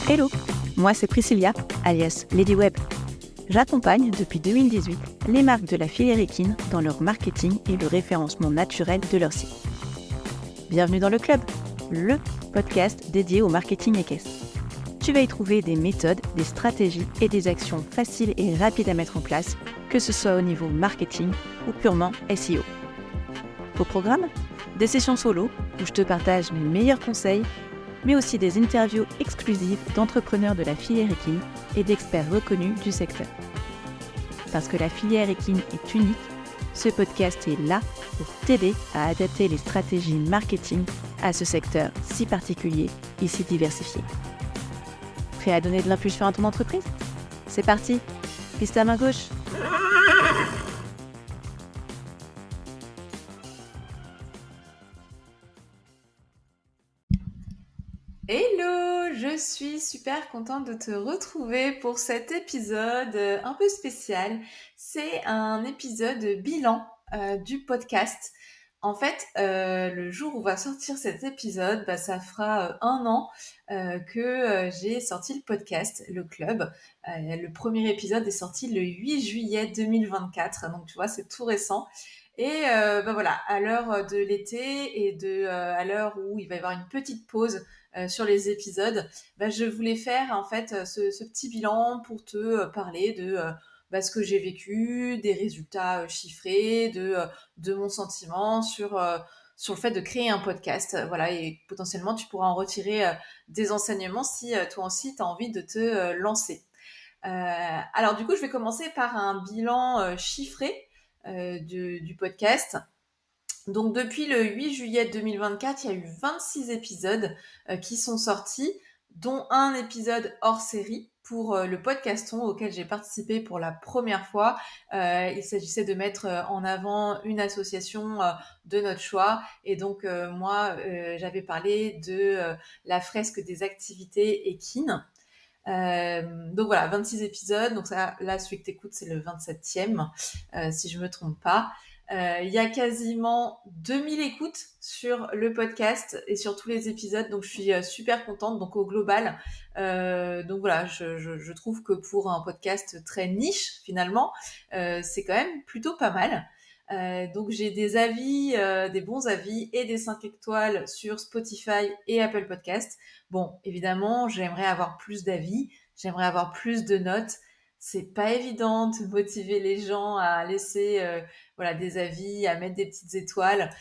Hello, moi c'est Priscilla, alias Lady Web. J'accompagne depuis 2018 les marques de la filière équine dans leur marketing et le référencement naturel de leur site. Bienvenue dans le club, le podcast dédié au marketing équestre. Tu vas y trouver des méthodes, des stratégies et des actions faciles et rapides à mettre en place, que ce soit au niveau marketing ou purement SEO. Au programme, des sessions solo où je te partage mes meilleurs conseils, mais aussi des interviews exclusives d'entrepreneurs de la filière équine et d'experts reconnus du secteur. Parce que la filière équine est unique, ce podcast est là pour t'aider à adapter les stratégies marketing à ce secteur si particulier et si diversifié. Prêt à donner de l'impulsion à ton entreprise ? C'est parti, piste à main gauche. Hello, je suis super contente de te retrouver pour cet épisode un peu spécial. C'est un épisode bilan du podcast. En fait, le jour où va sortir cet épisode, ça fera 1 an que j'ai sorti le podcast, le club. Le premier épisode est sorti le 8 juillet 2024, donc tu vois, c'est tout récent. Et voilà, à l'heure de l'été et à l'heure où il va y avoir une petite pause sur les épisodes, je voulais faire en fait ce petit bilan pour te parler de ce que j'ai vécu, des résultats chiffrés, de mon sentiment sur le fait de créer un podcast. Voilà, et potentiellement tu pourras en retirer des enseignements si toi aussi tu as envie de te lancer. Alors du coup, je vais commencer par un bilan chiffré du podcast. Donc depuis le 8 juillet 2024, il y a eu 26 épisodes qui sont sortis, dont un épisode hors série pour le podcaston auquel j'ai participé pour la première fois. Il s'agissait de mettre en avant une association de notre choix. Et donc moi, j'avais parlé de la fresque des activités équines. Donc voilà, 26 épisodes. Donc ça, là, celui que t'écoutes, c'est le 27e, si je me trompe pas. Il y a quasiment 2000 écoutes sur le podcast et sur tous les épisodes, donc je suis super contente. Donc au global, donc voilà, je trouve que pour un podcast très niche finalement, c'est quand même plutôt pas mal. Donc j'ai des avis, des bons avis et des 5 étoiles sur Spotify et Apple Podcast. Bon, évidemment, j'aimerais avoir plus d'avis, j'aimerais avoir plus de notes. C'est pas évident de motiver les gens à laisser des avis, à mettre des petites étoiles.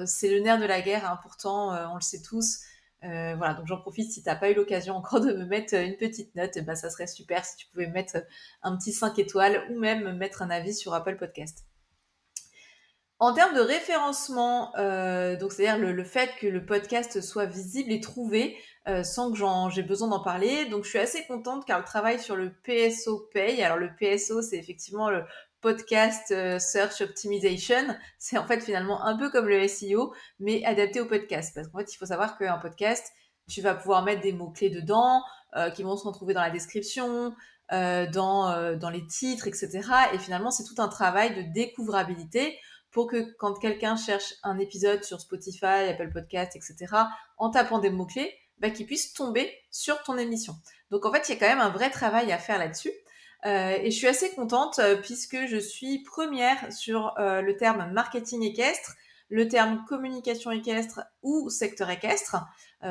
C'est le nerf de la guerre, hein, pourtant, on le sait tous. Voilà, donc j'en profite, si t'as pas eu l'occasion encore de me mettre une petite note, ça serait super si tu pouvais me mettre un petit 5 étoiles ou même mettre un avis sur Apple Podcast. En termes de référencement, donc c'est-à-dire le fait que le podcast soit visible et trouvé sans que j'ai besoin d'en parler. Donc je suis assez contente car le travail sur le PSO paye. Alors le PSO, c'est effectivement le Podcast Search Optimization. C'est en fait finalement un peu comme le SEO, mais adapté au podcast. Parce qu'en fait, il faut savoir qu'un podcast, tu vas pouvoir mettre des mots-clés dedans qui vont se retrouver dans la description, dans les titres, etc. Et finalement, c'est tout un travail de découvrabilité pour que quand quelqu'un cherche un épisode sur Spotify, Apple Podcast, etc., en tapant des mots-clés, qu'il puisse tomber sur ton émission. Donc en fait, il y a quand même un vrai travail à faire là-dessus. Et je suis assez contente puisque je suis première sur le terme marketing équestre, le terme communication équestre ou secteur équestre,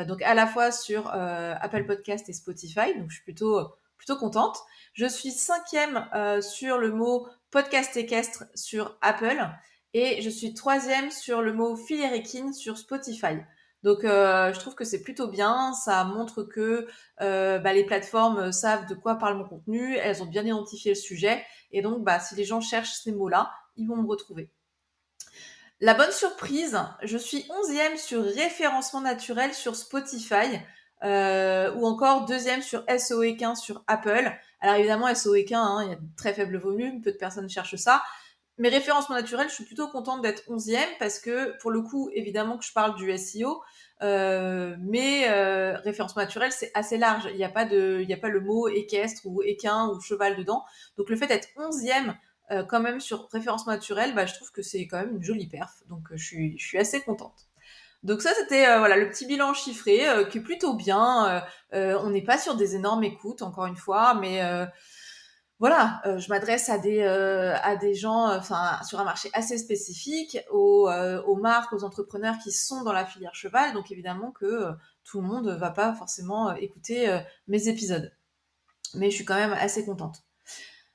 donc à la fois sur Apple Podcast et Spotify, donc je suis plutôt contente. Je suis 5e sur le mot podcast équestre sur Apple, et je suis 3e sur le mot filière équine sur Spotify. Donc je trouve que c'est plutôt bien, ça montre que les plateformes savent de quoi parle mon contenu, elles ont bien identifié le sujet, et donc si les gens cherchent ces mots-là, ils vont me retrouver. La bonne surprise, je suis 11e sur référencement naturel sur Spotify, ou encore 2e sur SEO équin sur Apple. Alors évidemment, SEO équin, il y a de très faibles volumes, peu de personnes cherchent ça. Mais référencement naturel, je suis plutôt contente d'être 11e parce que, pour le coup, évidemment que je parle du SEO, mais référencement naturel, c'est assez large. Il n'y a pas le mot équestre ou équin ou cheval dedans. Donc le fait d'être 11e quand même sur référencement naturel, je trouve que c'est quand même une jolie perf. Donc, je suis assez contente. Donc ça, c'était voilà le petit bilan chiffré qui est plutôt bien. On n'est pas sur des énormes écoutes, encore une fois, mais voilà, je m'adresse à des gens, enfin sur un marché assez spécifique, aux marques, aux entrepreneurs qui sont dans la filière cheval. Donc évidemment que tout le monde va pas forcément écouter mes épisodes. Mais je suis quand même assez contente.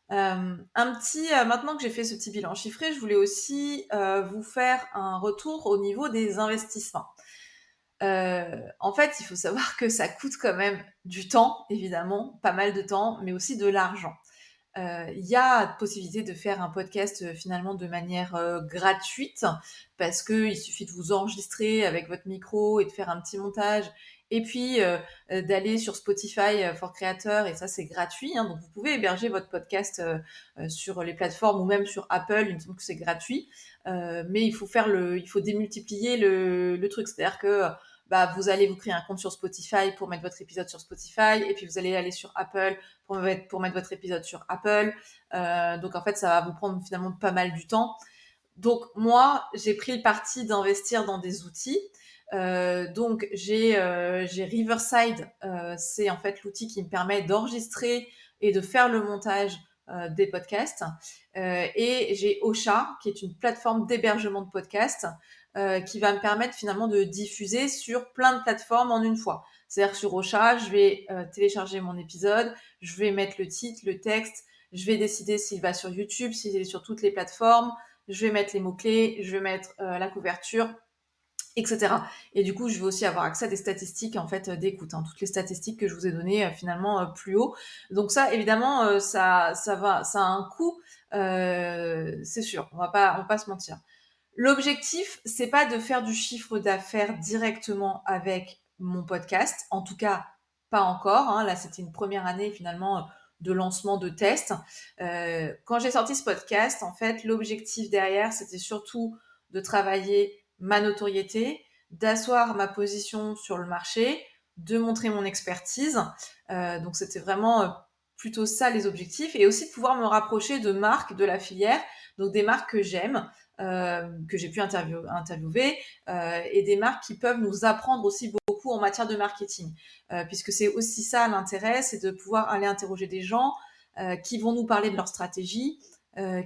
Maintenant que j'ai fait ce petit bilan chiffré, je voulais aussi vous faire un retour au niveau des investissements. En fait, il faut savoir que ça coûte quand même du temps, évidemment, pas mal de temps, mais aussi de l'argent. Il y a possibilité de faire un podcast finalement de manière gratuite parce que il suffit de vous enregistrer avec votre micro et de faire un petit montage et puis d'aller sur Spotify for Creator et ça c'est gratuit hein, donc vous pouvez héberger votre podcast sur les plateformes ou même sur Apple, il me semble que c'est gratuit mais il faut démultiplier le truc, c'est-à-dire que vous allez vous créer un compte sur Spotify pour mettre votre épisode sur Spotify et puis vous allez aller sur Apple pour mettre votre épisode sur Apple. Donc en fait, ça va vous prendre finalement pas mal du temps. Donc moi, j'ai pris le parti d'investir dans des outils. Donc j'ai Riverside, c'est en fait l'outil qui me permet d'enregistrer et de faire le montage des podcasts. Et j'ai Ocha, qui est une plateforme d'hébergement de podcasts, qui va me permettre finalement de diffuser sur plein de plateformes en une fois. C'est-à-dire que sur Ocha, je vais télécharger mon épisode, je vais mettre le titre, le texte, je vais décider s'il va sur YouTube, s'il est sur toutes les plateformes, je vais mettre les mots-clés, je vais mettre la couverture, etc. Et du coup, je vais aussi avoir accès à des statistiques en fait d'écoute, hein, toutes les statistiques que je vous ai données finalement plus haut. Donc ça, évidemment, ça a un coût, c'est sûr. On va pas se mentir. L'objectif, c'est pas de faire du chiffre d'affaires directement avec mon podcast. En tout cas, pas encore. Hein. Là, c'était une première année finalement de lancement de test. Quand j'ai sorti ce podcast, en fait, l'objectif derrière, c'était surtout de travailler ma notoriété, d'asseoir ma position sur le marché, de montrer mon expertise. Donc, c'était vraiment plutôt ça les objectifs, et aussi de pouvoir me rapprocher de marques de la filière, donc des marques que j'aime, que j'ai pu interviewer, et des marques qui peuvent nous apprendre aussi beaucoup en matière de marketing, puisque c'est aussi ça l'intérêt, c'est de pouvoir aller interroger des gens qui vont nous parler de leur stratégie,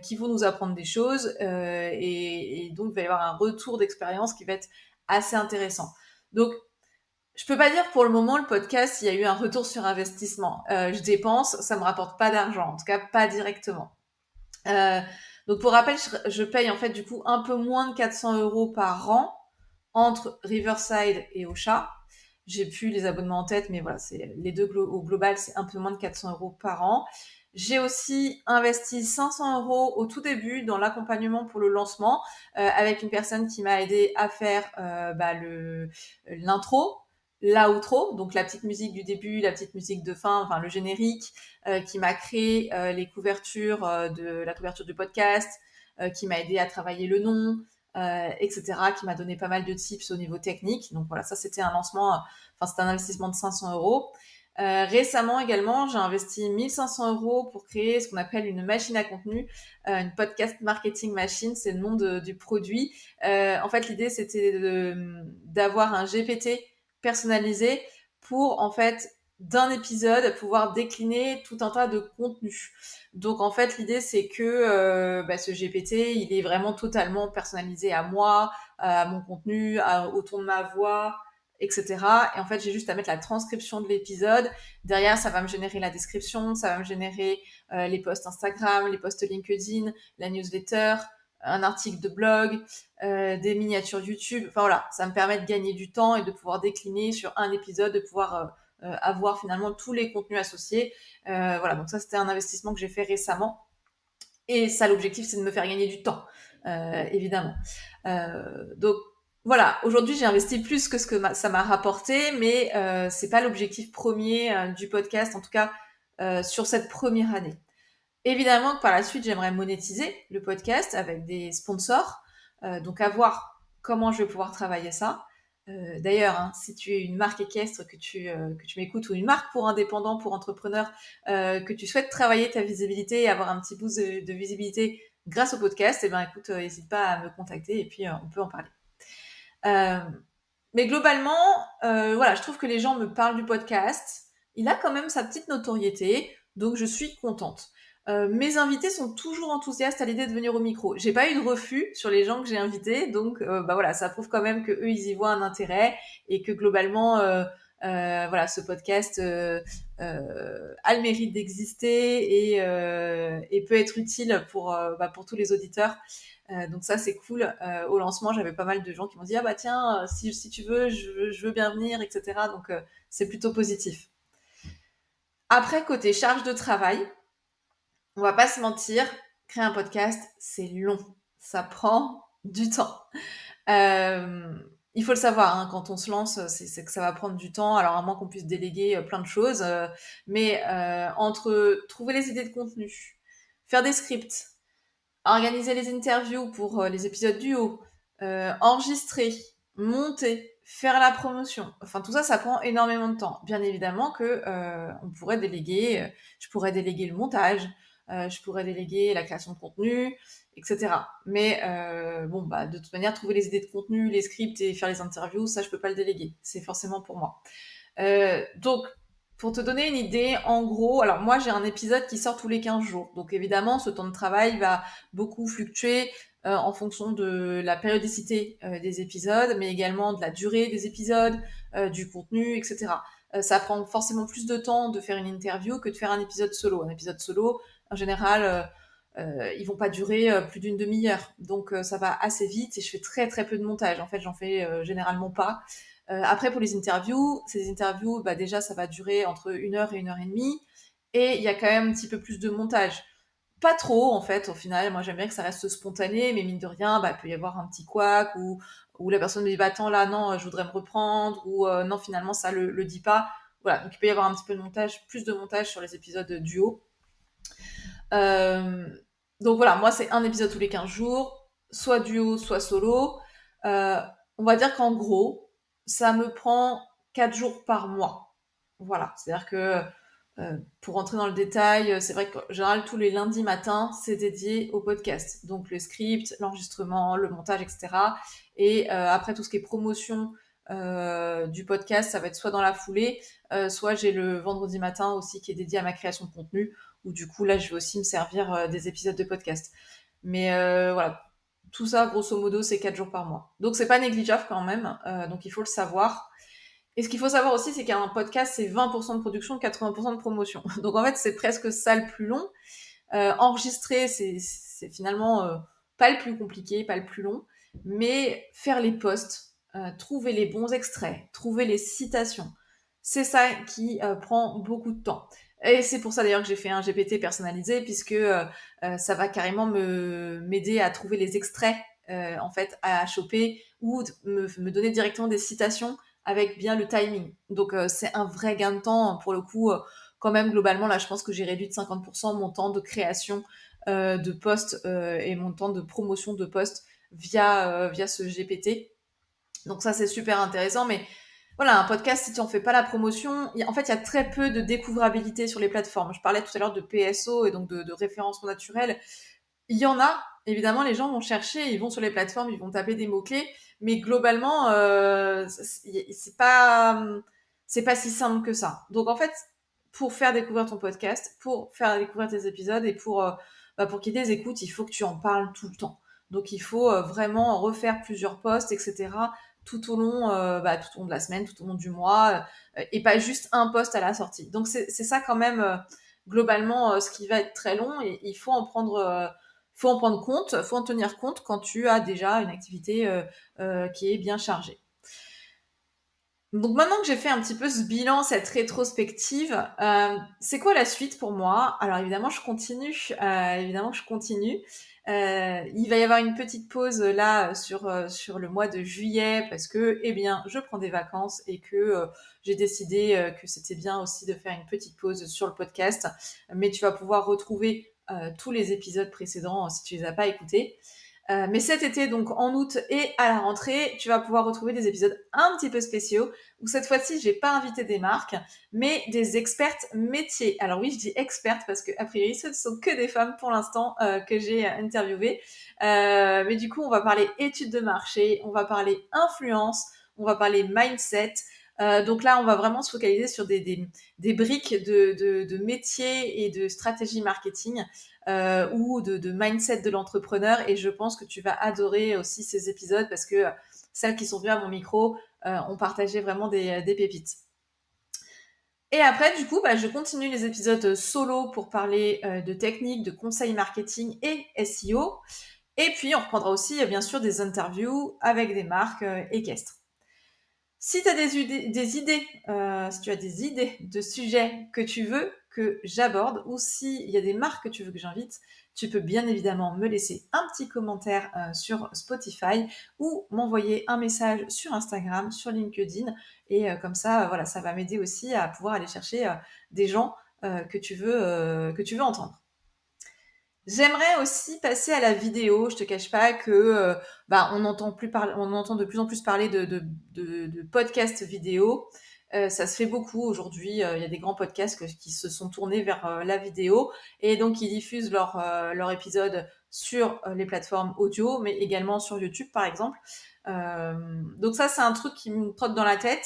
qui vont nous apprendre des choses, et donc il va y avoir un retour d'expérience qui va être assez intéressant. Donc je peux pas dire pour le moment le podcast il y a eu un retour sur investissement. Je dépense, ça me rapporte pas d'argent, en tout cas pas directement. Euh, donc pour rappel, je paye en fait du coup un peu moins de 400 euros par an entre Riverside et Ocha. J'ai plus les abonnements en tête, mais voilà, c'est les deux au global, c'est un peu moins de 400 euros par an. J'ai aussi investi 500 euros au tout début dans l'accompagnement pour le lancement, avec une personne qui m'a aidé à faire l'intro, l'outro, donc la petite musique du début, la petite musique de fin, enfin le générique, qui m'a créé les couvertures de la couverture du podcast, qui m'a aidé à travailler le nom, etc., qui m'a donné pas mal de tips au niveau technique. Donc voilà, ça c'était un lancement, enfin c'était un investissement de 500 euros. Récemment également, j'ai investi 1500 euros pour créer ce qu'on appelle une machine à contenu, une podcast marketing machine, c'est le nom du produit. En fait, l'idée c'était d'avoir un GPT personnalisé pour en fait d'un épisode pouvoir décliner tout un tas de contenus. Donc en fait l'idée c'est que ce GPT il est vraiment totalement personnalisé à moi, à mon contenu, au ton de ma voix, etc. Et en fait j'ai juste à mettre la transcription de l'épisode. Derrière ça va me générer la description, ça va me générer les posts Instagram, les posts LinkedIn, la newsletter, un article de blog, des miniatures YouTube. Enfin voilà, ça me permet de gagner du temps et de pouvoir décliner sur un épisode, de pouvoir avoir finalement tous les contenus associés. Voilà, donc ça c'était un investissement que j'ai fait récemment. Et ça, l'objectif, c'est de me faire gagner du temps, évidemment. Donc voilà, aujourd'hui j'ai investi plus que ce que ça m'a rapporté, mais c'est pas l'objectif premier du podcast, en tout cas sur cette première année. Évidemment que par la suite, j'aimerais monétiser le podcast avec des sponsors, donc à voir comment je vais pouvoir travailler ça. D'ailleurs, hein, si tu es une marque équestre que tu m'écoutes ou une marque pour indépendants, pour entrepreneurs, que tu souhaites travailler ta visibilité et avoir un petit boost de visibilité grâce au podcast, eh ben écoute, n'hésite pas à me contacter et puis on peut en parler. Euh, mais globalement, voilà, je trouve que les gens me parlent du podcast. Il a quand même sa petite notoriété, donc je suis contente. Mes invités sont toujours enthousiastes à l'idée de venir au micro. J'ai pas eu de refus sur les gens que j'ai invités, donc bah voilà, ça prouve quand même que eux ils y voient un intérêt et que globalement, voilà, ce podcast a le mérite d'exister et peut être utile pour tous les auditeurs. Donc ça c'est cool. Au lancement, j'avais pas mal de gens qui m'ont dit ah bah tiens, si tu veux, je veux bien venir, etc. Donc c'est plutôt positif. Après côté charge de travail, on va pas se mentir, créer un podcast c'est long, ça prend du temps. Euh, il faut le savoir, hein, quand on se lance, c'est que ça va prendre du temps. Alors à moins qu'on puisse déléguer plein de choses, mais entre trouver les idées de contenu, faire des scripts, organiser les interviews pour les épisodes duo, enregistrer, monter, faire la promotion. Enfin, tout ça, ça prend énormément de temps. Bien évidemment que on pourrait déléguer, je pourrais déléguer le montage, je pourrais déléguer la création de contenu, etc. Mais bon, bah, de toute manière, trouver les idées de contenu, les scripts et faire les interviews, ça, je peux pas le déléguer. C'est forcément pour moi. Donc, pour te donner une idée, en gros, alors moi j'ai un épisode qui sort tous les 15 jours. Donc évidemment, ce temps de travail va beaucoup fluctuer en fonction de la périodicité des épisodes, mais également de la durée des épisodes, du contenu, etc. Ça prend forcément plus de temps de faire une interview que de faire un épisode solo. Un épisode solo, en général, ils vont pas durer plus d'une demi-heure. Donc ça va assez vite et je fais très très peu de montage. En fait, j'en fais généralement pas. Après, pour les interviews, ces interviews, bah, déjà, ça va durer entre 1 heure et 1 heure et demie. Et il y a quand même un petit peu plus de montage. Pas trop, en fait, au final. Moi, j'aime bien que ça reste spontané, mais mine de rien, bah, il peut y avoir un petit couac ou la personne me dit, bah, attends, là, non, je voudrais me reprendre, ou non, finalement, ça le dit pas. Voilà, donc il peut y avoir un petit peu de montage, plus de montage sur les épisodes duo. Euh, donc voilà, moi, c'est un épisode tous les 15 jours, soit duo, soit solo. Euh, on va dire qu'en gros, ça me prend 4 jours par mois. Voilà, c'est-à-dire que pour rentrer dans le détail, c'est vrai qu'en général, tous les lundis matins, c'est dédié au podcast. Donc le script, l'enregistrement, le montage, etc. Et après, tout ce qui est promotion du podcast, ça va être soit dans la foulée, soit j'ai le vendredi matin aussi qui est dédié à ma création de contenu, où du coup, là, je vais aussi me servir des épisodes de podcast. Mais voilà, tout ça, grosso modo, c'est 4 jours par mois. Donc c'est pas négligeable quand même, donc il faut le savoir. Et ce qu'il faut savoir aussi, c'est qu'un podcast, c'est 20% de production, 80% de promotion. Donc en fait, c'est presque ça le plus long. Enregistrer, c'est finalement pas le plus compliqué, pas le plus long. Mais faire les posts, trouver les bons extraits, trouver les citations, c'est ça qui prend beaucoup de temps. Et c'est pour ça d'ailleurs que j'ai fait un GPT personnalisé, puisque ça va carrément m'aider à trouver les extraits, en fait, à choper, ou me donner directement des citations avec bien le timing. Donc c'est un vrai gain de temps pour le coup. Quand même globalement là, je pense que j'ai réduit de 50% mon temps de création de posts et mon temps de promotion de posts via ce GPT. Donc ça c'est super intéressant, mais voilà, un podcast, si tu en fais pas la promotion, en fait, il y a très peu de découvrabilité sur les plateformes. Je parlais tout à l'heure de PSO et donc de référencement naturel. Il y en a, évidemment, les gens vont chercher, ils vont sur les plateformes, ils vont taper des mots-clés, mais globalement, c'est pas si simple que ça. Donc en fait, pour faire découvrir ton podcast, pour faire découvrir tes épisodes et pour qu'il y ait des écoutes, il faut que tu en parles tout le temps. Donc il faut vraiment refaire plusieurs posts, etc. Tout au long de la semaine, tout au long du mois, et pas juste un post à la sortie. Donc c'est ça quand même globalement ce qui va être très long et il faut en prendre compte, faut en tenir compte quand tu as déjà une activité qui est bien chargée. Donc maintenant que j'ai fait un petit peu ce bilan, cette rétrospective, c'est quoi la suite pour moi? Alors évidemment, je continue. Évidemment que je continue. Il va y avoir une petite pause là sur le mois de juillet parce que, eh bien, je prends des vacances et que j'ai décidé que c'était bien aussi de faire une petite pause sur le podcast. Mais tu vas pouvoir retrouver tous les épisodes précédents si tu les as pas écoutés. Mais cet été, donc en août et à la rentrée, tu vas pouvoir retrouver des épisodes un petit peu spéciaux où cette fois-ci, j'ai pas invité des marques, mais des expertes métiers. Alors oui, je dis expertes parce que a priori, ce ne sont que des femmes pour l'instant que j'ai interviewées. Mais du coup, on va parler études de marché, on va parler influence, on va parler mindset. Donc là, on va vraiment se focaliser sur des briques de métiers et de stratégie marketing ou de mindset de l'entrepreneur. Et je pense que tu vas adorer aussi ces épisodes parce que celles qui sont venues à mon micro ont partagé vraiment des pépites. Et après, du coup, je continue les épisodes solo pour parler de techniques, de conseils marketing et SEO. Et puis, on reprendra aussi, bien sûr, des interviews avec des marques équestres. Si tu as si tu as des idées de sujets que tu veux que j'aborde ou s'il y a des marques que tu veux que j'invite, tu peux bien évidemment me laisser un petit commentaire sur Spotify ou m'envoyer un message sur Instagram, sur LinkedIn. Et comme ça, voilà, ça va m'aider aussi à pouvoir aller chercher des gens que tu veux entendre. J'aimerais aussi passer à la vidéo. Je te cache pas que on entend de plus en plus parler de podcasts vidéo. Ça se fait beaucoup aujourd'hui. Il y a des grands podcasts qui se sont tournés vers la vidéo et donc ils diffusent leur épisode sur les plateformes audio, mais également sur YouTube par exemple. Donc ça, c'est un truc qui me trotte dans la tête.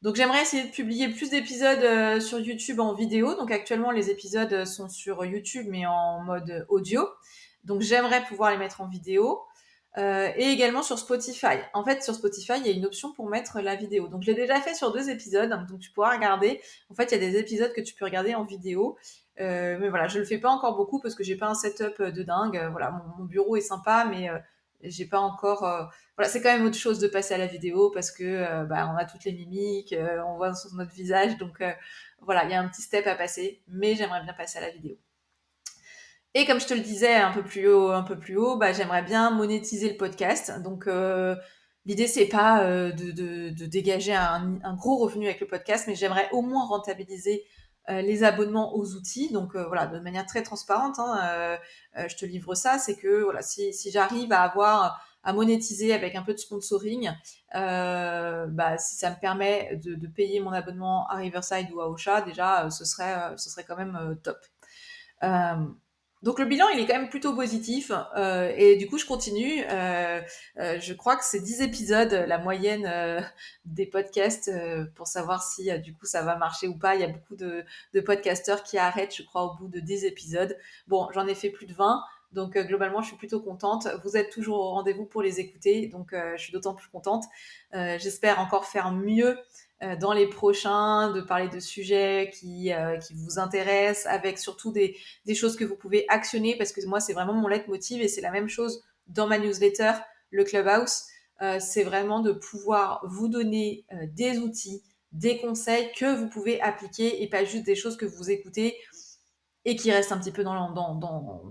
Donc j'aimerais essayer de publier plus d'épisodes sur YouTube en vidéo. Donc actuellement les épisodes sont sur YouTube mais en mode audio. Donc j'aimerais pouvoir les mettre en vidéo. Et également sur Spotify. En fait sur Spotify il y a une option pour mettre la vidéo. Donc je l'ai déjà fait sur 2 épisodes. Donc tu pourras regarder. En fait il y a des épisodes que tu peux regarder en vidéo. Mais voilà, je le fais pas encore beaucoup parce que j'ai pas un setup de dingue. Voilà, mon bureau est sympa mais j'ai pas encore voilà, c'est quand même autre chose de passer à la vidéo parce que on a toutes les mimiques, on voit sur notre visage, donc voilà, il y a un petit step à passer, mais j'aimerais bien passer à la vidéo. Et comme je te le disais un peu plus haut, j'aimerais bien monétiser le podcast. Donc l'idée c'est pas de dégager un gros revenu avec le podcast, mais j'aimerais au moins rentabiliser les abonnements aux outils. Donc voilà, de manière très transparente, je te livre ça, c'est que voilà, si j'arrive à monétiser avec un peu de sponsoring, si ça me permet de payer mon abonnement à Riverside ou à Ocha, déjà ce serait quand même top. Donc le bilan, il est quand même plutôt positif et du coup, je continue. Je crois que c'est 10 épisodes, la moyenne des podcasts pour savoir si du coup ça va marcher ou pas. Il y a beaucoup de podcasteurs qui arrêtent, je crois, au bout de 10 épisodes. Bon, j'en ai fait plus de 20. Donc globalement, je suis plutôt contente. Vous êtes toujours au rendez-vous pour les écouter, donc je suis d'autant plus contente. J'espère encore faire mieux dans les prochains, de parler de sujets qui vous intéressent, avec surtout des choses que vous pouvez actionner, parce que moi, c'est vraiment mon leitmotiv et c'est la même chose dans ma newsletter, le Clubhouse. C'est vraiment de pouvoir vous donner des outils, des conseils que vous pouvez appliquer et pas juste des choses que vous écoutez et qui restent un petit peu dans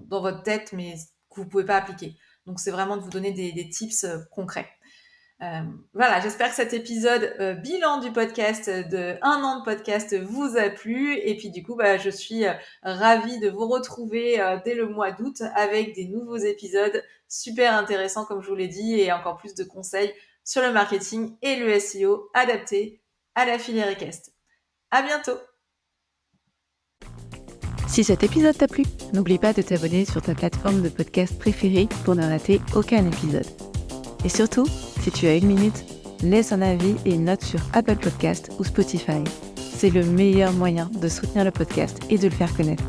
votre tête, mais que vous pouvez pas appliquer. Donc, c'est vraiment de vous donner des tips concrets. Voilà, j'espère que cet épisode bilan du podcast de 1 an de podcast vous a plu. Et puis du coup, je suis ravie de vous retrouver dès le mois d'août avec des nouveaux épisodes super intéressants, comme je vous l'ai dit, et encore plus de conseils sur le marketing et le SEO adaptés à la filière équestre. À bientôt! Si cet épisode t'a plu, n'oublie pas de t'abonner sur ta plateforme de podcast préférée pour ne rater aucun épisode. Et surtout, si tu as 1 minute, laisse un avis et une note sur Apple Podcast ou Spotify. C'est le meilleur moyen de soutenir le podcast et de le faire connaître.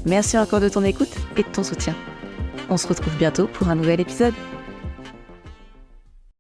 Merci encore de ton écoute et de ton soutien. On se retrouve bientôt pour un nouvel épisode.